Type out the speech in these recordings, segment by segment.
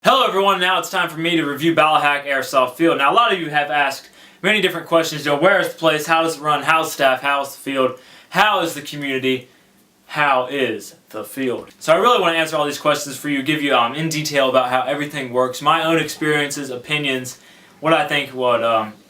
Hello everyone, now it's time for me to review Ballahack Airsoft Field. Now a lot of you have asked many different questions. Where is the place? How does it run? How's the staff? How's the field? How is the community? How is the field? So I really want to answer all these questions for you, give you in detail about how everything works, my own experiences, opinions, what I think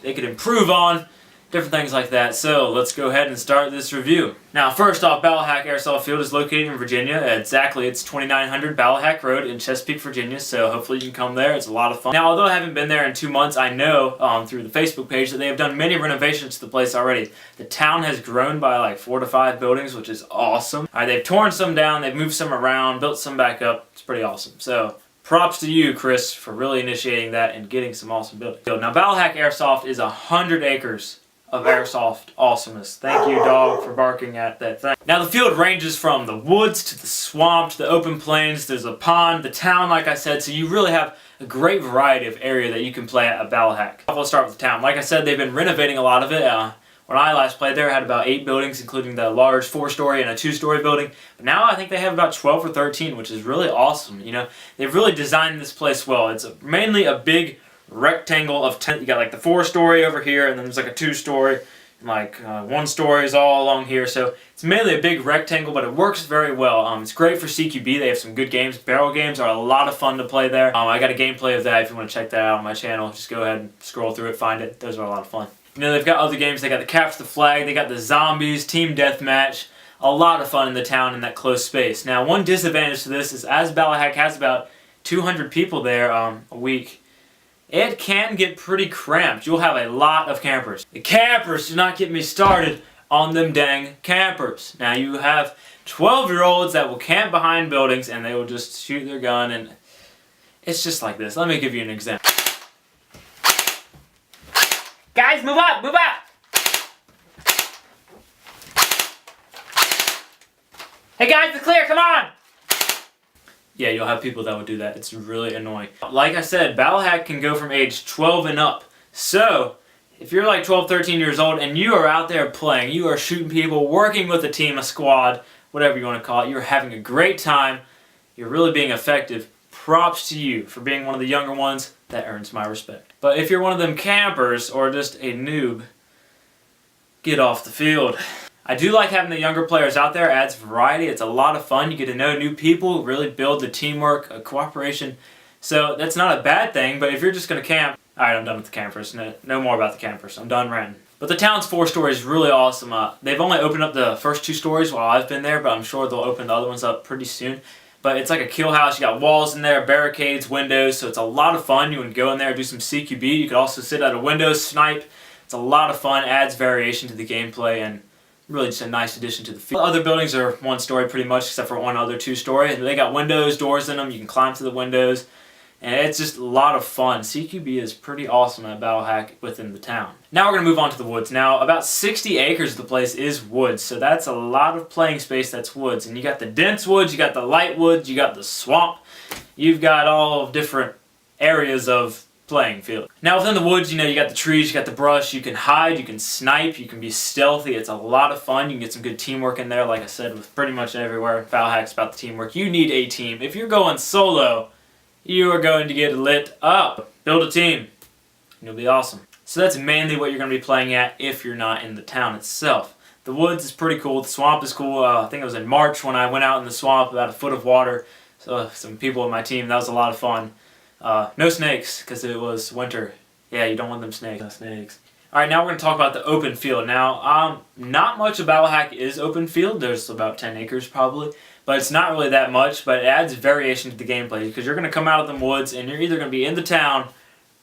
they could improve on, different things like that. So let's go ahead and start this review. Now first off, Ballahack Airsoft Field is located in Virginia. Exactly, it's 2900 Ballahack Road in Chesapeake, Virginia, so hopefully you can come there. It's a lot of fun. Now although I haven't been there in 2 months, I know through the Facebook page that they have done many renovations to the place already. The town has grown by like 4 to 5 buildings, which is awesome. They've torn some down, they've moved some around, built some back up. It's pretty awesome. So props to you, Chris, for really initiating that and getting some awesome buildings. Now Ballahack Airsoft is 100 acres of airsoft awesomeness. Thank you, dog, for barking at that thing. Now the field ranges from the woods to the swamp to the open plains. There's a pond, the town, like I said, so you really have a great variety of area that you can play at Ballahack. Let's start with the town. Like I said, they've been renovating a lot of it. When I last played there, I had about 8 buildings, including the large 4-story and a 2-story building. But now I think they have about 12 or 13, which is really awesome. You know, they've really designed this place well. It's mainly a big rectangle of 10. You got like the 4-story over here, and then there's like a 2-story, and like 1 story is all along here. So it's mainly a big rectangle, but it works very well. It's great for CQB. They have some good games. Barrel games are a lot of fun to play there. I got a gameplay of that if you want to check that out on my channel. Just go ahead and scroll through it, find it. Those are a lot of fun. You know, they've got other games. They got the Capture the Flag. They got the Zombies, Team Deathmatch. A lot of fun in the town in that close space. Now, one disadvantage to this is as Ballahack has about 200 people there a week, it can get pretty cramped. You'll have a lot of campers. The campers, do not get me started on them dang campers. Now you have 12-year-olds that will camp behind buildings and they will just shoot their gun, and it's just like this. Let me give you an example. Guys, move up, move up! Hey guys, it's clear, come on! Yeah, you'll have people that will do that. It's really annoying. Like I said, Ballahack can go from age 12 and up. So, if you're like 12, 13 years old and you are out there playing, you are shooting people, working with a team, a squad, whatever you want to call it, you're having a great time, you're really being effective, props to you for being one of the younger ones. That earns my respect. But if you're one of them campers or just a noob, get off the field. I do like having the younger players out there. It adds variety. It's a lot of fun. You get to know new people, really build the teamwork, cooperation. So that's not a bad thing, but if you're just going to camp... Alright, I'm done with the campers. No more about the campers. I'm done ranting. But the town's 4-story is really awesome. They've only opened up the first 2 stories while I've been there, but I'm sure they'll open the other ones up pretty soon. But it's like a kill house. You got walls in there, barricades, windows, so it's a lot of fun. You can go in there and do some CQB. You could also sit at a window, snipe. It's a lot of fun, adds variation to the gameplay, and really just a nice addition to the field. Other buildings are 1-story pretty much, except for one other 2-story. They got windows, doors in them. You can climb through the windows, and it's just a lot of fun. CQB is pretty awesome at Ballahack within the town. Now we're going to move on to the woods. Now, about 60 acres of the place is woods, so that's a lot of playing space that's woods. And you got the dense woods, you got the light woods, you got the swamp. You've got all different areas of playing field. Now within the woods, you know, you got the trees, you got the brush, you can hide, you can snipe, you can be stealthy. It's a lot of fun. You can get some good teamwork in there, like I said, with pretty much everywhere. Ballahack's about the teamwork. You need a team. If you're going solo, you are going to get lit up. Build a team. You'll be awesome. So that's mainly what you're going to be playing at if you're not in the town itself. The woods is pretty cool. The swamp is cool. I think it was in March when I went out in the swamp, about a foot of water. So some people on my team, that was a lot of fun. No snakes, because it was winter. Yeah, you don't want them snakes. No snakes. Alright, now we're going to talk about the open field. Now, not much of Ballahack is open field. There's about 10 acres probably. But it's not really that much, but it adds variation to the gameplay, because you're going to come out of the woods and you're either going to be in the town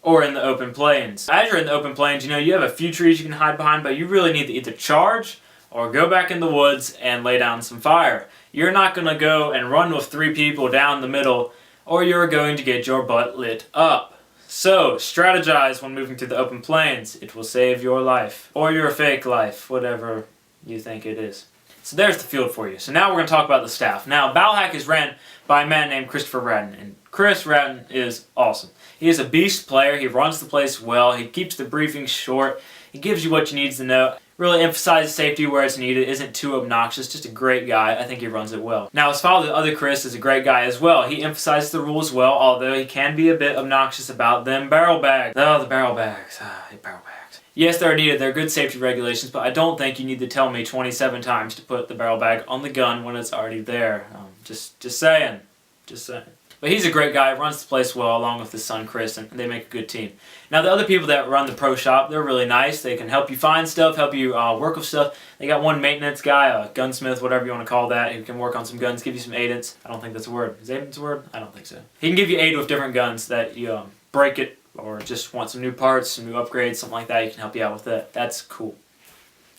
or in the open plains. As you're in the open plains, you know, you have a few trees you can hide behind, but you really need to either charge or go back in the woods and lay down some fire. You're not going to go and run with 3 people down the middle, or you're going to get your butt lit up. So, strategize when moving to the open plains. It will save your life. Or your fake life, whatever you think it is. So there's the field for you. So now we're going to talk about the staff. Now, Ballahack is ran by a man named Christopher Radden, and Chris Radden is awesome. He is a beast player. He runs the place well. He keeps the briefings short. He gives you what you need to know. really emphasizes safety where it's needed, isn't too obnoxious, just a great guy. I think he runs it well. Now his father, the other Chris, is a great guy as well. He emphasizes the rules well, although he can be a bit obnoxious about them barrel bags. Oh, the barrel bags. I hate barrel bags. Yes, they're needed. They're good safety regulations, but I don't think you need to tell me 27 times to put the barrel bag on the gun when it's already there. Just saying. Just saying. But he's a great guy, runs the place well along with his son Chris, and they make a good team. Now the other people that run the pro shop, they're really nice. They can help you find stuff, help you work with stuff. They got one maintenance guy, a gunsmith, whatever you want to call that, who can work on some guns, give you some aidance. I don't think that's a word. Is aidance a word? I don't think so. He can give you aid with different guns that you break it or just want some new parts, some new upgrades, something like that. He can help you out with that. That's cool.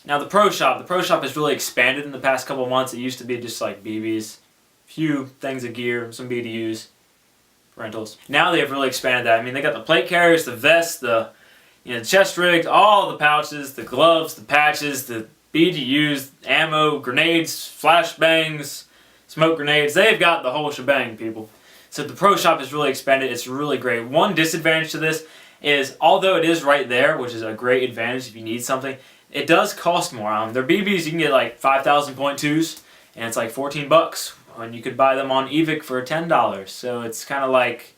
Now the pro shop has really expanded in the past couple of months. It used to be just like BBs, few things of gear, some BDUs, rentals. Now they have really expanded that. I mean, they got the plate carriers, the vests, the chest rigs, all the pouches, the gloves, the patches, the BDUs, ammo, grenades, flashbangs, smoke grenades. They've got the whole shebang, people. So the pro shop has really expanded. It's really great. One disadvantage to this is, although it is right there, which is a great advantage if you need something, it does cost more. Their BBs, you can get like 5,000.2s, and it's like $14. And you could buy them on eVic for $10. So it's kind of like,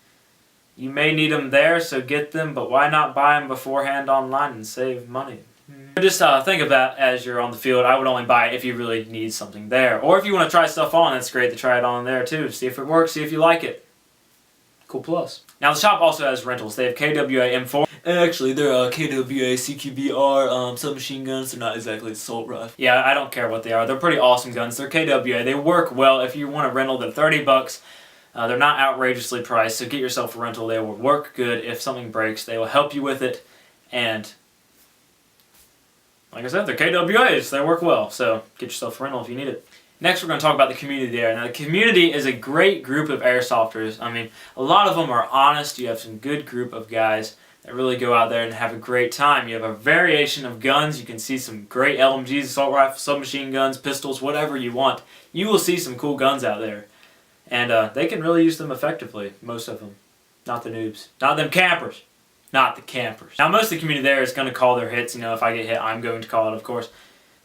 you may need them there, so get them, but why not buy them beforehand online and save money? Just think of that as you're on the field. I would only buy it if you really need something there. Or if you want to try stuff on, it's great to try it on there too. See if it works, see if you like it. Cool plus. Now the shop also has rentals. They have KWA M4. Actually, they're KWA CQBR submachine guns. They're not exactly assault rifle. Yeah, I don't care what they are. They're pretty awesome guns. They're KWA. They work well. If you want a rental, they're $30. They're not outrageously priced, so get yourself a rental. They will work good. If something breaks, they will help you with it. And like I said, they're KWAs. They work well, so get yourself a rental if you need it. Next, we're going to talk about the community there. Now, the community is a great group of airsofters. I mean, a lot of them are honest. You have some good group of guys that really go out there and have a great time. You have a variation of guns. You can see some great LMGs, assault rifles, submachine guns, pistols, whatever you want. You will see some cool guns out there. And they can really use them effectively, most of them. Not the noobs. Not them campers. Not the campers. Now, most of the community there is going to call their hits. If I get hit, I'm going to call it, of course.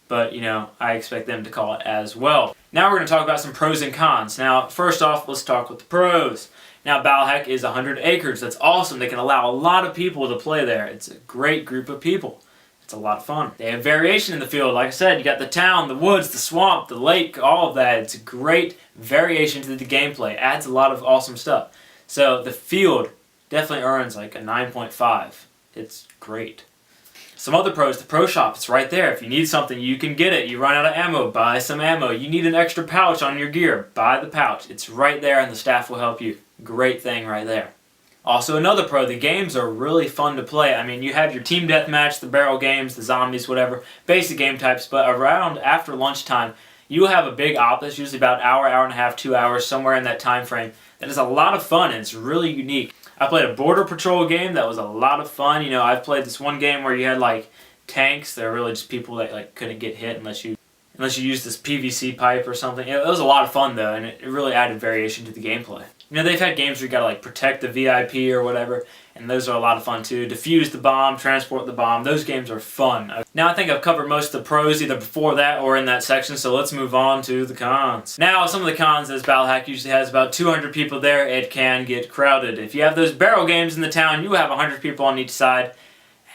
But, I expect them to call it as well. Now we're going to talk about some pros and cons. Now, first off, let's talk with the pros. Now, Ballahack is 100 acres. That's awesome. They can allow a lot of people to play there. It's a great group of people. It's a lot of fun. They have variation in the field. Like I said, you got the town, the woods, the swamp, the lake, all of that. It's a great variation to the gameplay. Adds a lot of awesome stuff. So the field definitely earns like a 9.5. It's great. Some other pros, the pro shop, it's right there. If you need something, you can get it. You run out of ammo, buy some ammo. You need an extra pouch on your gear, buy the pouch. It's right there and the staff will help you. Great thing right there. Also another pro, the games are really fun to play. I mean, you have your team deathmatch, the barrel games, the zombies, whatever, basic game types, but around after lunchtime, you have a big op that's usually about an hour, hour and a half, 2 hours, somewhere in that time frame. That is a lot of fun and it's really unique. I played a border patrol game that was a lot of fun. I've played this one game where you had like tanks. They're really just people that like couldn't get hit unless you use this PVC pipe or something. It was a lot of fun though, and it really added variation to the gameplay. They've had games where you gotta like protect the VIP or whatever, and those are a lot of fun too. Defuse the bomb, transport the bomb. Those games are fun. Now I think I've covered most of the pros either before that or in that section, so let's move on to the cons. Now some of the cons is Ballahack usually has about 200 people there. It can get crowded. If you have those barrel games in the town, you have 100 people on each side.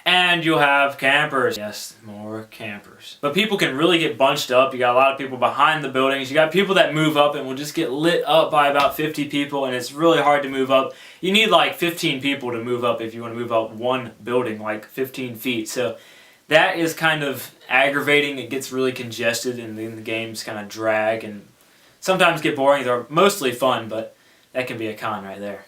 And you'll have campers. Yes, more campers. But people can really get bunched up. You got a lot of people behind the buildings. You got people that move up and will just get lit up by about 50 people, and it's really hard to move up. You need like 15 people to move up if you want to move up one building, like 15 feet. So that is kind of aggravating. It gets really congested, and then the games kind of drag and sometimes get boring. They're mostly fun, but that can be a con right there.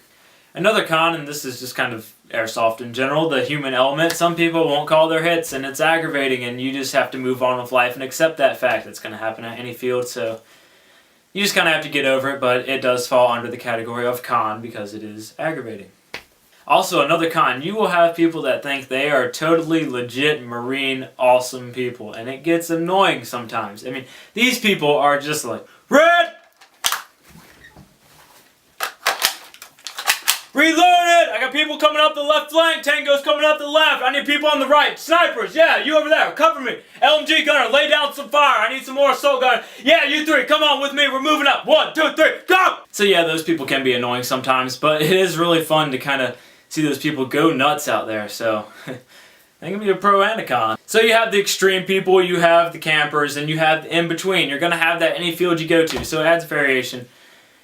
Another con, and this is just kind of airsoft in general, the human element. Some people won't call their hits, and it's aggravating, and you just have to move on with life and accept that fact. It's going to happen at any field, so you just kind of have to get over it, but it does fall under the category of con because it is aggravating. Also, another con, you will have people that think they are totally legit Marine awesome people, and it gets annoying sometimes. I mean, these people are just like, red! Reloaded! I got people coming up the left flank. Tango's coming up the left. I need people on the right. Snipers, yeah, you over there. Cover me. LMG gunner, lay down some fire. I need some more assault gunner. Yeah, you three, come on with me. We're moving up. 1, 2, 3, go! So yeah, those people can be annoying sometimes, but it is really fun to kind of see those people go nuts out there, so... It can be a pro and a con. So you have the extreme people, you have the campers, and you have the in-between. You're going to have that any field you go to, so it adds variation.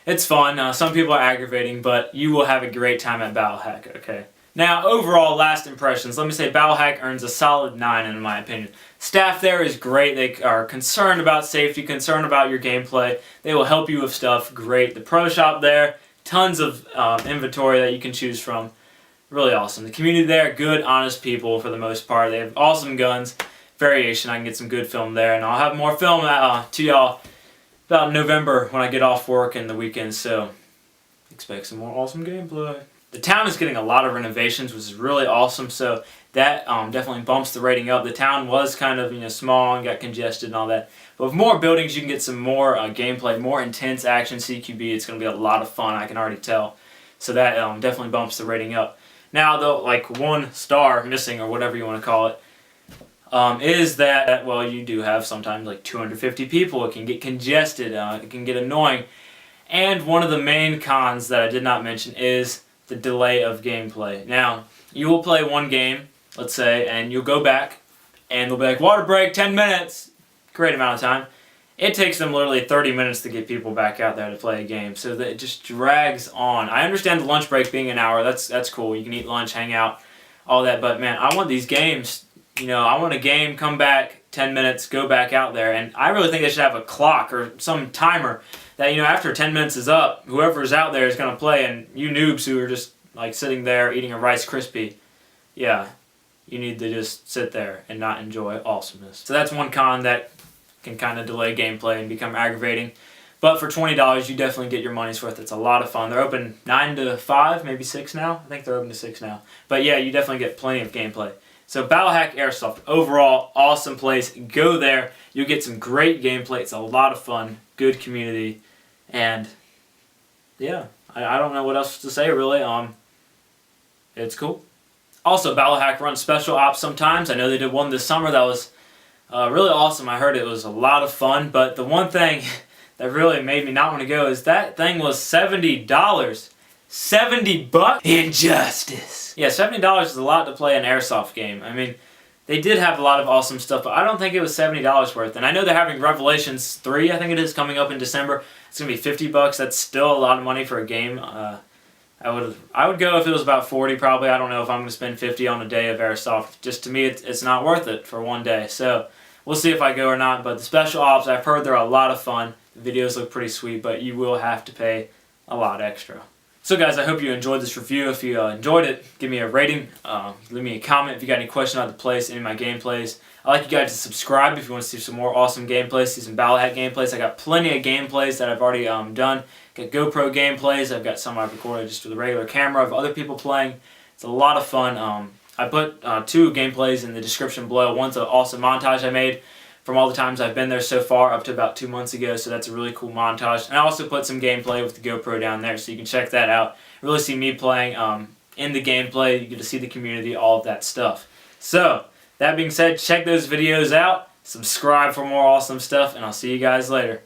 It's fun. Some people are aggravating, but you will have a great time at Ballahack, okay? Now, overall, last impressions. Let me say Ballahack earns a solid 9 in my opinion. Staff there is great. They are concerned about safety, concerned about your gameplay. They will help you with stuff. Great. The pro shop there, tons of inventory that you can choose from. Really awesome. The community there, good, honest people for the most part. They have awesome guns. Variation, I can get some good film there. And I'll have more film to y'all about November when I get off work and the weekends. So expect some more awesome gameplay. The town is getting a lot of renovations, which is really awesome. So that definitely bumps the rating up. The town was kind of small and got congested and all that. But with more buildings, you can get some more gameplay, more intense action CQB. It's going to be a lot of fun, I can already tell. So that definitely bumps the rating up. Now, though, like 1 star missing, or whatever you want to call it, is that, well, you do have sometimes like 250 people. It can get congested. It can get annoying. And one of the main cons that I did not mention is the delay of gameplay. Now, you will play one game, let's say, and you'll go back, and they'll be like, water break, 10 minutes. Great amount of time. It takes them literally 30 minutes to get people back out there to play a game, so that it just drags on. I understand the lunch break being an hour, that's cool. You can eat lunch, hang out, all that, but man, I want these games, I want a game, come back, 10 minutes, go back out there, and I really think they should have a clock or some timer that, after 10 minutes is up, whoever's out there is going to play, and you noobs who are just like sitting there eating a Rice Krispie, yeah, you need to just sit there and not enjoy awesomeness. So that's one con that can kind of delay gameplay and become aggravating. But for $20, you definitely get your money's worth. It's a lot of fun. They're open 9 to 5, maybe 6 now. I think they're open to 6 now. But yeah, you definitely get plenty of gameplay. So Ballahack Airsoft, overall, awesome place. Go there. You'll get some great gameplay. It's a lot of fun. Good community. And yeah, I don't know what else to say really. It's cool. Also, Ballahack runs special ops sometimes. I know they did one this summer that was really awesome. I heard it was a lot of fun, but the one thing that really made me not want to go is that thing was $70. $70? Injustice. Yeah, $70 is a lot to play an airsoft game. I mean, they did have a lot of awesome stuff, but I don't think it was $70 worth. And I know they're having Revelations 3, I think it is, coming up in December. It's going to be $50. That's still a lot of money for a game. I would go if it was about 40 probably. I don't know if I'm going to spend 50 on a day of airsoft. Just to me, it's not worth it for one day. So we'll see if I go or not. But the special ops, I've heard they're a lot of fun. The videos look pretty sweet, but you will have to pay a lot extra. So guys, I hope you enjoyed this review. If you enjoyed it, give me a rating. Leave me a comment if you got any questions about the place, any of my gameplays. I'd like you guys to subscribe if you want to see some more awesome gameplays, see some Ballahack gameplays. I got plenty of gameplays that I've already done. Got GoPro gameplays. I've got some I've recorded just with a regular camera of other people playing. It's a lot of fun. I put 2 gameplays in the description below. One's an awesome montage I made from all the times I've been there so far up to about 2 months ago, so that's a really cool montage. And I also put some gameplay with the GoPro down there, so you can check that out. Really see me playing in the gameplay. You get to see the community, all of that stuff. So, that being said, check those videos out, subscribe for more awesome stuff, and I'll see you guys later.